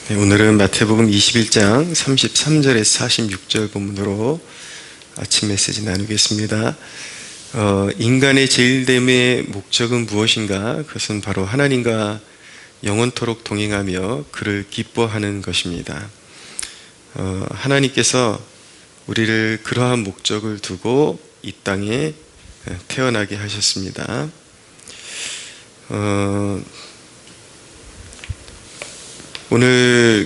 네, 오늘은 마태복음 21장 33절에서 46절 본문으로 아침 메시지 나누겠습니다. 인간의 제일됨의 목적은 무엇인가? 그것은 바로 하나님과 영원토록 동행하며 그를 기뻐하는 것입니다. 하나님께서 우리를 그러한 목적을 두고 이 땅에 태어나게 하셨습니다. 오늘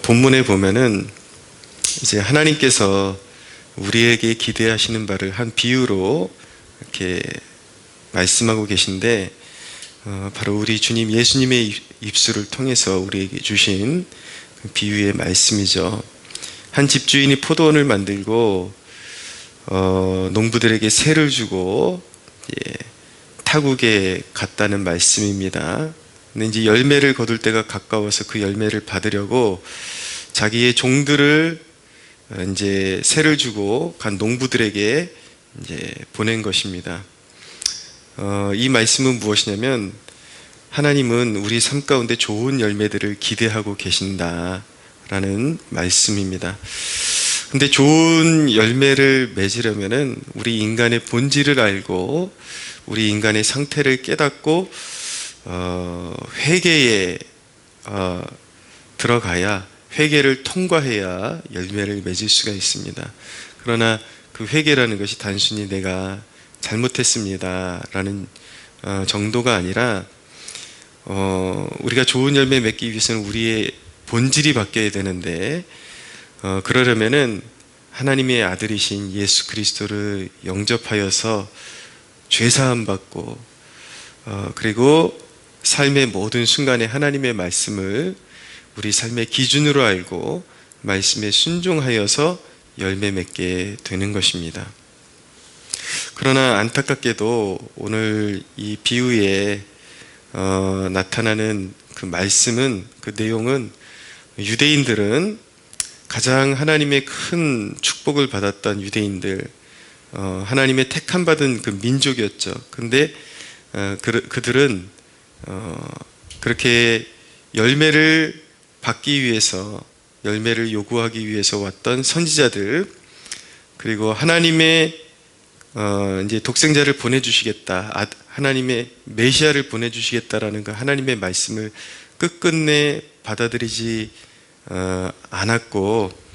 본문에 보면은 이제 하나님께서 우리에게 기대하시는 바를 한 비유로 이렇게 말씀하고 계신데, 바로 우리 주님 예수님의 입술을 통해서 우리에게 주신 비유의 말씀이죠. 한 집주인이 포도원을 만들고 농부들에게 세를 주고 타국에 갔다는 말씀입니다. 근데 이제 열매를 거둘 때가 가까워서 그 열매를 받으려고 자기의 종들을 이제 세를 주고 간 농부들에게 이제 보낸 것입니다. 이 말씀은 무엇이냐면, 하나님은 우리 삶 가운데 좋은 열매들을 기대하고 계신다라는 말씀입니다. 근데 좋은 열매를 맺으려면은 우리 인간의 본질을 알고 우리 인간의 상태를 깨닫고 회개에 들어가야, 회개를 통과해야 열매를 맺을 수가 있습니다. 그러나 그 회개라는 것이 단순히 내가 잘못했습니다 라는 정도가 아니라, 우리가 좋은 열매 맺기 위해서는 우리의 본질이 바뀌어야 되는데, 그러려면은 하나님의 아들이신 예수 그리스도를 영접하여서 죄사함 받고, 그리고 삶의 모든 순간에 하나님의 말씀을 우리 삶의 기준으로 알고 말씀에 순종하여서 열매 맺게 되는 것입니다. 그러나 안타깝게도 오늘 이 비유에 나타나는 그 말씀은, 그 내용은, 유대인들은 가장 하나님의 큰 축복을 받았던 유대인들, 하나님의 택함 받은 그 민족이었죠. 근데 그들은 그렇게 열매를 받기 위해서, 열매를 요구하기 위해서 왔던 선지자들, 그리고 하나님의 이제 독생자를 보내주시겠다, 하나님의 메시아를 보내주시겠다라는 그 하나님의 말씀을 끝끝내 받아들이지 않았고,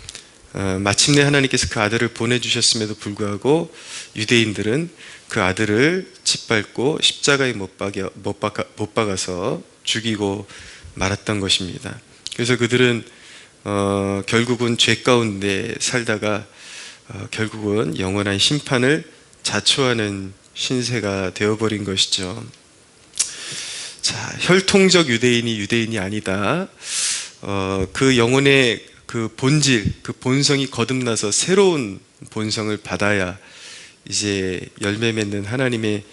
마침내 하나님께서 그 아들을 보내주셨음에도 불구하고 유대인들은 그 아들을 짓밟고 십자가에 못 박아서 죽이고 말았던 것입니다. 그래서 그들은 결국은 죄 가운데 살다가 결국은 영원한 심판을 자초하는 신세가 되어버린 것이죠. 자, 혈통적 유대인이 유대인이 아니다, 그 영혼의 그 본질, 그 본성이 거듭나서 새로운 본성을 받아야 이제 열매 맺는 하나님의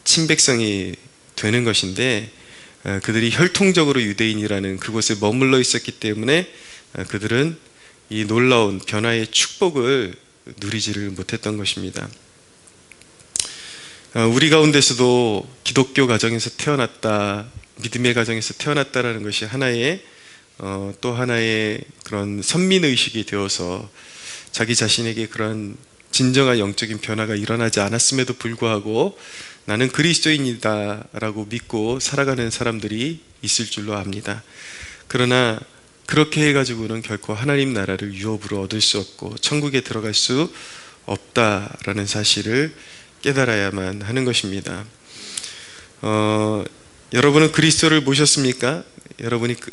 친백성이 되는 것인데, 그들이 혈통적으로 유대인이라는 그곳에 머물러 있었기 때문에 그들은 이 놀라운 변화의 축복을 누리지를 못했던 것입니다. 우리 가운데서도 기독교 가정에서 태어났다, 믿음의 가정에서 태어났다라는 것이 하나의 또 하나의 그런 선민의식이 되어서 자기 자신에게 그런 진정한 영적인 변화가 일어나지 않았음에도 불구하고 나는 그리스도인이다 라고 믿고 살아가는 사람들이 있을 줄로 압니다. 그러나 그렇게 해가지고는 결코 하나님 나라를 유업으로 얻을 수 없고 천국에 들어갈 수 없다라는 사실을 깨달아야만 하는 것입니다. 여러분은 그리스도를 모셨습니까?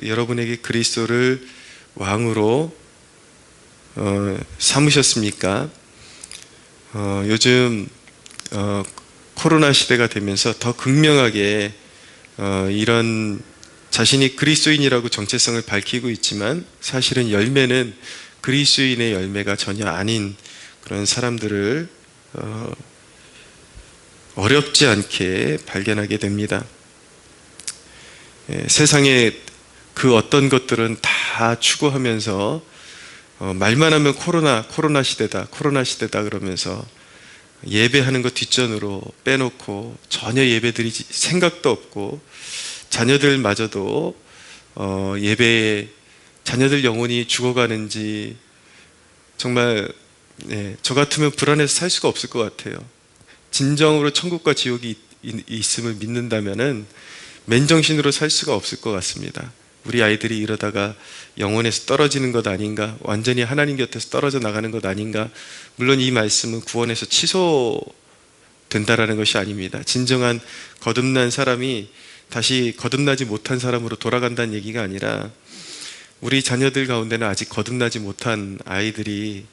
여러분에게 그리스도를 왕으로 삼으셨습니까? 요즘 코로나 시대가 되면서 더 극명하게 이런 자신이 그리스도인이라고 정체성을 밝히고 있지만 사실은 열매는 그리스도인의 열매가 전혀 아닌 그런 사람들을 어렵지 않게 발견하게 됩니다. 세상에 그 어떤 것들은 다 추구하면서 말만 하면 코로나 시대다 그러면서 예배하는 것 뒷전으로 빼놓고 전혀 예배드릴 생각도 없고, 자녀들마저도 예배에 자녀들 영혼이 죽어가는지 정말 저 같으면 불안해서 살 수가 없을 것 같아요. 진정으로 천국과 지옥이 있음을 믿는다면은 맨정신으로 살 수가 없을 것 같습니다. 우리 아이들이 이러다가 영혼에서 떨어지는 것 아닌가, 완전히 하나님 곁에서 떨어져 나가는 것 아닌가. 물론 이 말씀은 구원에서 취소된다라는 것이 아닙니다. 진정한 거듭난 사람이 다시 거듭나지 못한 사람으로 돌아간다는 얘기가 아니라, 우리 자녀들 가운데는 아직 거듭나지 못한 아이들이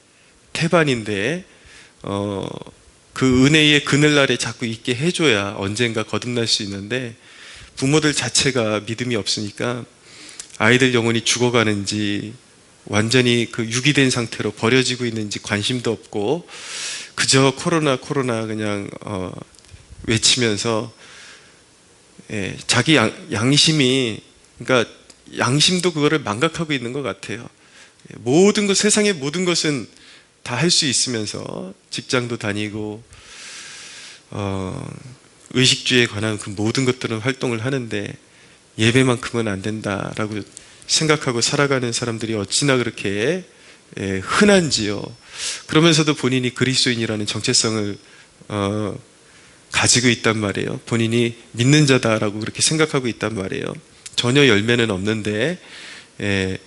태반인데 그 은혜의 그늘날에 자꾸 있게 해줘야 언젠가 거듭날 수 있는데, 부모들 자체가 믿음이 없으니까 아이들 영혼이 죽어가는지 완전히 그 유기된 상태로 버려지고 있는지 관심도 없고 그저 코로나 그냥 외치면서 자기 양심이, 그러니까 양심도 그거를 망각하고 있는 것 같아요. 모든 것, 세상의 모든 것은 다 할 수 있으면서 직장도 다니고 의식주에 관한 그 모든 것들은 활동을 하는데 예배만큼은 안 된다라고 생각하고 살아가는 사람들이 어찌나 그렇게 흔한지요. 그러면서도 본인이 그리스도인이라는 정체성을 가지고 있단 말이에요. 본인이 믿는 자다라고 그렇게 생각하고 있단 말이에요. 전혀 열매는 없는데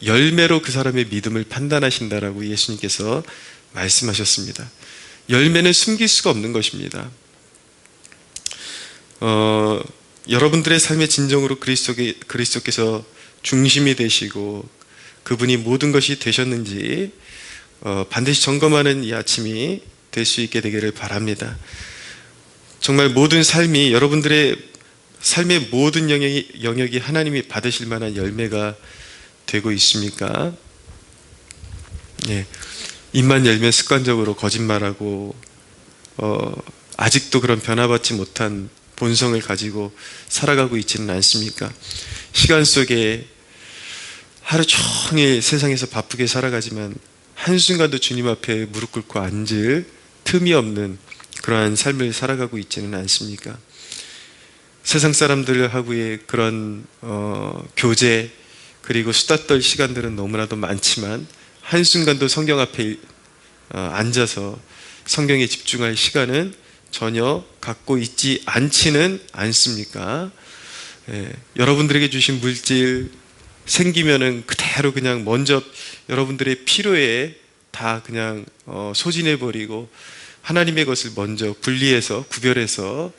열매로 그 사람의 믿음을 판단하신다라고 예수님께서 말씀하셨습니다. 열매는 숨길 수가 없는 것입니다. 여러분들의 삶의 진정으로 그리스도께서 중심이 되시고 그분이 모든 것이 되셨는지 반드시 점검하는 이 아침이 될 수 있게 되기를 바랍니다. 정말 모든 삶이, 여러분들의 삶의 모든 영역이 하나님이 받으실 만한 열매가 되고 있습니까? 입만 열면 습관적으로 거짓말하고 아직도 그런 변화받지 못한 본성을 가지고 살아가고 있지는 않습니까? 시간 속에 하루 종일 세상에서 바쁘게 살아가지만 한순간도 주님 앞에 무릎 꿇고 앉을 틈이 없는 그러한 삶을 살아가고 있지는 않습니까? 세상 사람들하고의 그런 교제 그리고 수다 떨 시간들은 너무나도 많지만 한순간도 성경 앞에 앉아서 성경에 집중할 시간은 전혀 갖고 있지 않지는 않습니까? 여러분들에게 주신 물질 생기면은 그대로 그냥 먼저 여러분들의 필요에 다 그냥 소진해버리고 하나님의 것을 먼저 분리해서 구별해서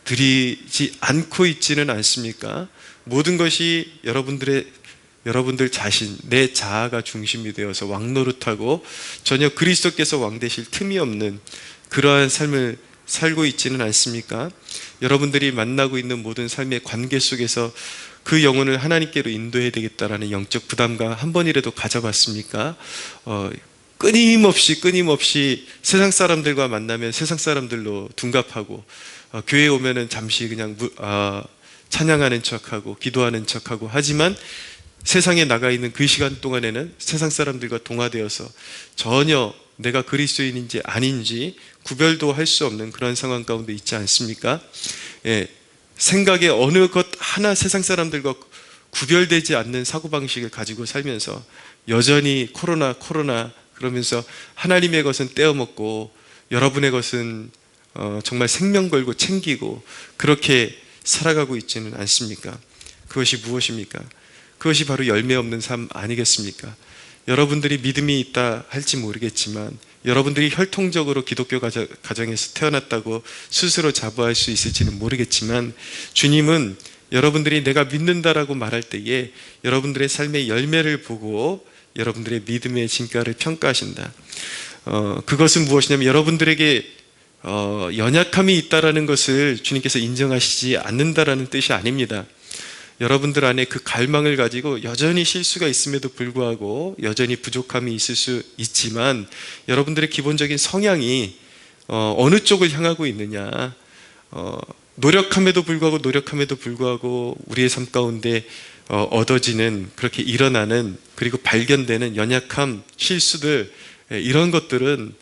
드리지 않고 있지는 않습니까? 모든 것이 여러분들 자신, 내 자아가 중심이 되어서 왕노릇하고 전혀 그리스도께서 왕 되실 틈이 없는 그러한 삶을 살고 있지는 않습니까? 여러분들이 만나고 있는 모든 삶의 관계 속에서 그 영혼을 하나님께로 인도해야 되겠다라는 영적 부담감 한 번이라도 가져봤습니까? 끊임없이 세상 사람들과 만나면 세상 사람들로 둔갑하고 교회에 오면은 잠시 그냥 찬양하는 척하고 기도하는 척하고 하지만 세상에 나가 있는 그 시간 동안에는 세상 사람들과 동화되어서 전혀 내가 그리스도인인지 아닌지 구별도 할 수 없는 그런 상황 가운데 있지 않습니까? 생각에 어느 것 하나 세상 사람들과 구별되지 않는 사고방식을 가지고 살면서 여전히 코로나 그러면서 하나님의 것은 떼어먹고 여러분의 것은 정말 생명 걸고 챙기고 그렇게 살아가고 있지는 않습니까? 그것이 무엇입니까? 그것이 바로 열매 없는 삶 아니겠습니까? 여러분들이 믿음이 있다 할지 모르겠지만 여러분들이 혈통적으로 기독교 가정에서 태어났다고 스스로 자부할 수 있을지는 모르겠지만 주님은 여러분들이 내가 믿는다라고 말할 때에 여러분들의 삶의 열매를 보고 여러분들의 믿음의 진가를 평가하신다. 그것은 무엇이냐면 여러분들에게 연약함이 있다라는 것을 주님께서 인정하시지 않는다라는 뜻이 아닙니다. 여러분들 안에 그 갈망을 가지고 여전히 실수가 있음에도 불구하고 여전히 부족함이 있을 수 있지만 여러분들의 기본적인 성향이 어느 쪽을 향하고 있느냐, 노력함에도 불구하고 우리의 삶 가운데 얻어지는, 그렇게 일어나는, 그리고 발견되는 연약함, 실수들, 이런 것들은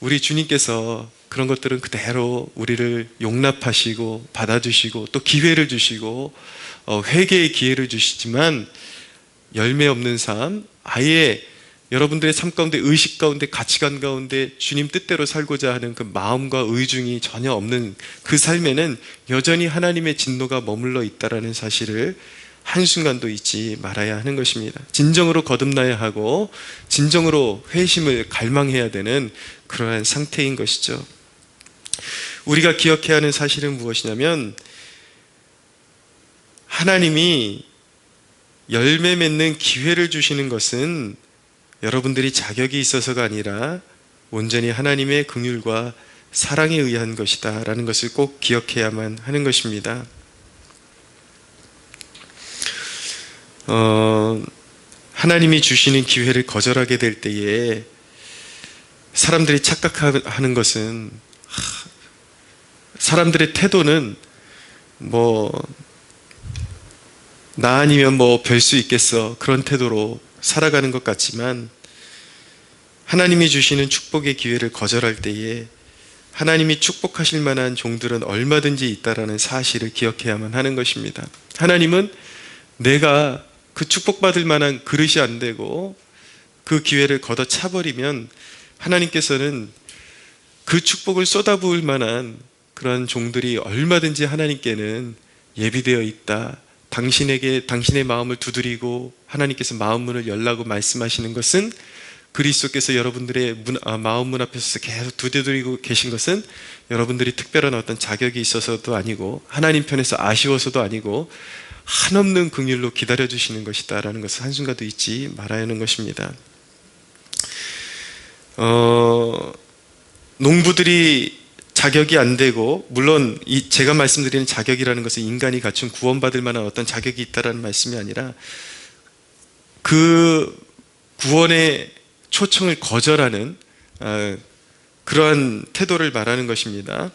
우리 주님께서 그런 것들은 그대로 우리를 용납하시고 받아주시고 또 기회를 주시고 회개의 기회를 주시지만 열매 없는 삶, 아예 여러분들의 삶 가운데, 의식 가운데, 가치관 가운데 주님 뜻대로 살고자 하는 그 마음과 의중이 전혀 없는 그 삶에는 여전히 하나님의 진노가 머물러 있다는 사실을 한순간도 잊지 말아야 하는 것입니다. 진정으로 거듭나야 하고 진정으로 회심을 갈망해야 되는 그러한 상태인 것이죠. 우리가 기억해야 하는 사실은 무엇이냐면, 하나님이 열매 맺는 기회를 주시는 것은 여러분들이 자격이 있어서가 아니라 온전히 하나님의 긍휼과 사랑에 의한 것이다 라는 것을 꼭 기억해야만 하는 것입니다. 하나님이 주시는 기회를 거절하게 될 때에 사람들이 착각하는 것은, 사람들의 태도는 나 아니면 별 수 있겠어, 그런 태도로 살아가는 것 같지만, 하나님이 주시는 축복의 기회를 거절할 때에 하나님이 축복하실 만한 종들은 얼마든지 있다라는 사실을 기억해야만 하는 것입니다. 하나님은 내가 그 축복받을 만한 그릇이 안 되고 그 기회를 걷어차버리면 하나님께서는 그 축복을 쏟아부을 만한 그런 종들이 얼마든지 하나님께는 예비되어 있다, 당신의 마음을 두드리고 하나님께서 마음 문을 열라고 말씀하시는 것은, 그리스도께서 여러분들의 마음 문 앞에서 계속 두드리고 계신 것은 여러분들이 특별한 어떤 자격이 있어서도 아니고 하나님 편에서 아쉬워서도 아니고 한없는 긍휼로 기다려주시는 것이다 라는 것을 한순간도 잊지 말아야 하는 것입니다. 농부들이 자격이 안 되고, 물론 제가 말씀드리는 자격이라는 것은 인간이 갖춘 구원받을 만한 어떤 자격이 있다라는 말씀이 아니라 그 구원의 초청을 거절하는 그러한 태도를 말하는 것입니다.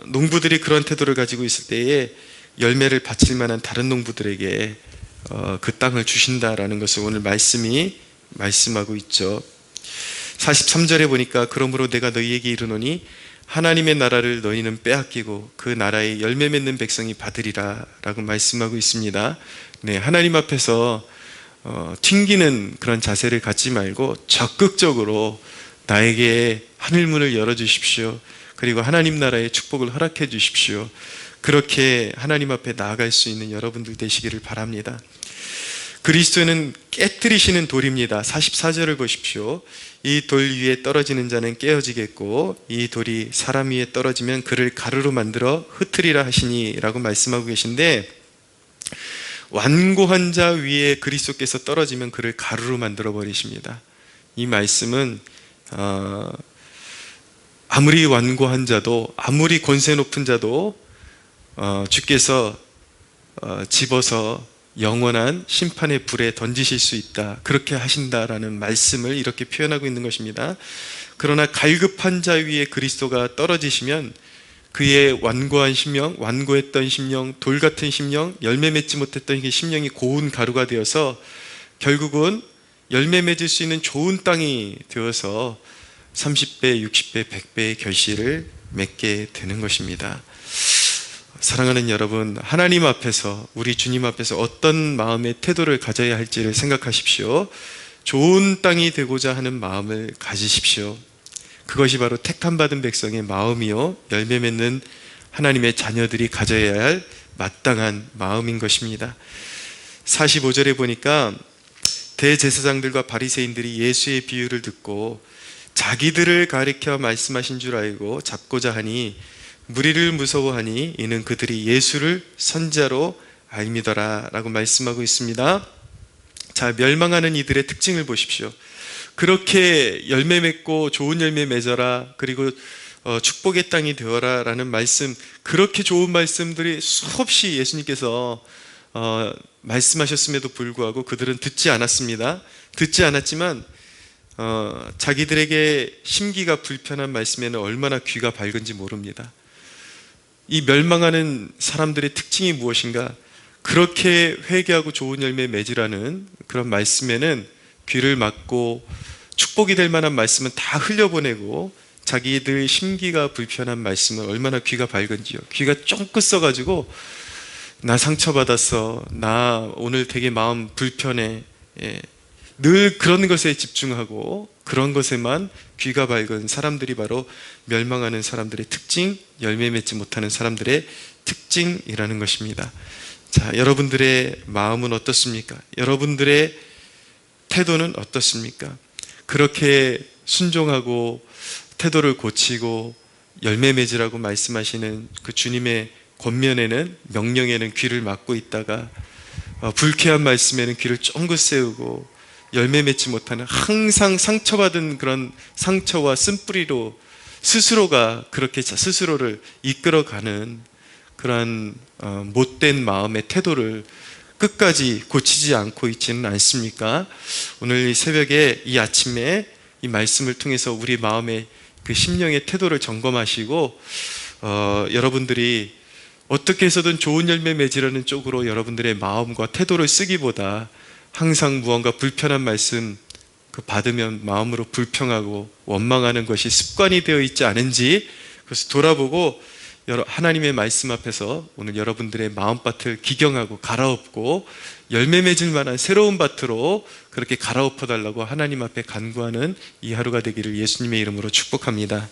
농부들이 그런 태도를 가지고 있을 때에 열매를 바칠 만한 다른 농부들에게 그 땅을 주신다라는 것을 오늘 말씀이 말씀하고 있죠. 43절에 보니까, 그러므로 내가 너희에게 이르노니 하나님의 나라를 너희는 빼앗기고 그 나라의 열매 맺는 백성이 받으리라 라고 말씀하고 있습니다. 네, 하나님 앞에서 튕기는 그런 자세를 갖지 말고 적극적으로 나에게 하늘문을 열어주십시오, 그리고 하나님 나라의 축복을 허락해 주십시오, 그렇게 하나님 앞에 나아갈 수 있는 여러분들 되시기를 바랍니다. 그리스도는 깨뜨리시는 돌입니다. 44절을 보십시오. 이 돌 위에 떨어지는 자는 깨어지겠고 이 돌이 사람 위에 떨어지면 그를 가루로 만들어 흩으리라 하시니 라고 말씀하고 계신데, 완고한 자 위에 그리스도께서 떨어지면 그를 가루로 만들어 버리십니다. 이 말씀은 아무리 완고한 자도, 아무리 권세 높은 자도 주께서 집어서 영원한 심판의 불에 던지실 수 있다, 그렇게 하신다라는 말씀을 이렇게 표현하고 있는 것입니다. 그러나 갈급한 자 위에 그리스도가 떨어지시면 그의 완고한 심령, 완고했던 심령, 돌 같은 심령, 열매 맺지 못했던 그 심령이 고운 가루가 되어서 결국은 열매 맺을 수 있는 좋은 땅이 되어서 30배, 60배, 100배의 결실을 맺게 되는 것입니다. 사랑하는 여러분, 하나님 앞에서, 우리 주님 앞에서 어떤 마음의 태도를 가져야 할지를 생각하십시오. 좋은 땅이 되고자 하는 마음을 가지십시오. 그것이 바로 택함받은 백성의 마음이요, 열매 맺는 하나님의 자녀들이 가져야 할 마땅한 마음인 것입니다. 45절에 보니까 대제사장들과 바리새인들이 예수의 비유를 듣고 자기들을 가리켜 말씀하신 줄 알고 잡고자 하니 무리를 무서워하니 이는 그들이 예수를 선지자로 알미더라 라고 말씀하고 있습니다. 자, 멸망하는 이들의 특징을 보십시오. 그렇게 열매 맺고 좋은 열매 맺어라, 그리고 축복의 땅이 되어라 라는 말씀, 그렇게 좋은 말씀들이 수없이 예수님께서 말씀하셨음에도 불구하고 그들은 듣지 않았습니다. 듣지 않았지만 자기들에게 심기가 불편한 말씀에는 얼마나 귀가 밝은지 모릅니다. 이 멸망하는 사람들의 특징이 무엇인가? 그렇게 회개하고 좋은 열매 맺으라는 그런 말씀에는 귀를 막고 축복이 될 만한 말씀은 다 흘려보내고 자기들 심기가 불편한 말씀은 얼마나 귀가 밝은지요. 귀가 쫑긋 써가지고 나 상처받았어. 나 오늘 되게 마음 불편해. 예. 늘 그런 것에 집중하고 그런 것에만 귀가 밝은 사람들이 바로 멸망하는 사람들의 특징, 열매 맺지 못하는 사람들의 특징이라는 것입니다. 자, 여러분들의 마음은 어떻습니까? 여러분들의 태도는 어떻습니까? 그렇게 순종하고 태도를 고치고 열매 맺으라고 말씀하시는 그 주님의 권면에는, 명령에는 귀를 막고 있다가 불쾌한 말씀에는 귀를 쫑긋 세우고 열매 맺지 못하는, 항상 상처받은 그런 상처와 쓴뿌리로 스스로가 그렇게 스스로를 이끌어가는 그러한 못된 마음의 태도를 끝까지 고치지 않고 있지는 않습니까? 오늘 이 새벽에, 이 아침에 이 말씀을 통해서 우리 마음의 그 심령의 태도를 점검하시고 여러분들이 어떻게 해서든 좋은 열매 맺으려는 쪽으로 여러분들의 마음과 태도를 쓰기보다 항상 무언가 불편한 말씀 받으면 마음으로 불평하고 원망하는 것이 습관이 되어 있지 않은지, 그래서 돌아보고 하나님의 말씀 앞에서 오늘 여러분들의 마음밭을 기경하고 갈아엎고 열매 맺을 만한 새로운 밭으로 그렇게 갈아엎어 달라고 하나님 앞에 간구하는 이 하루가 되기를 예수님의 이름으로 축복합니다.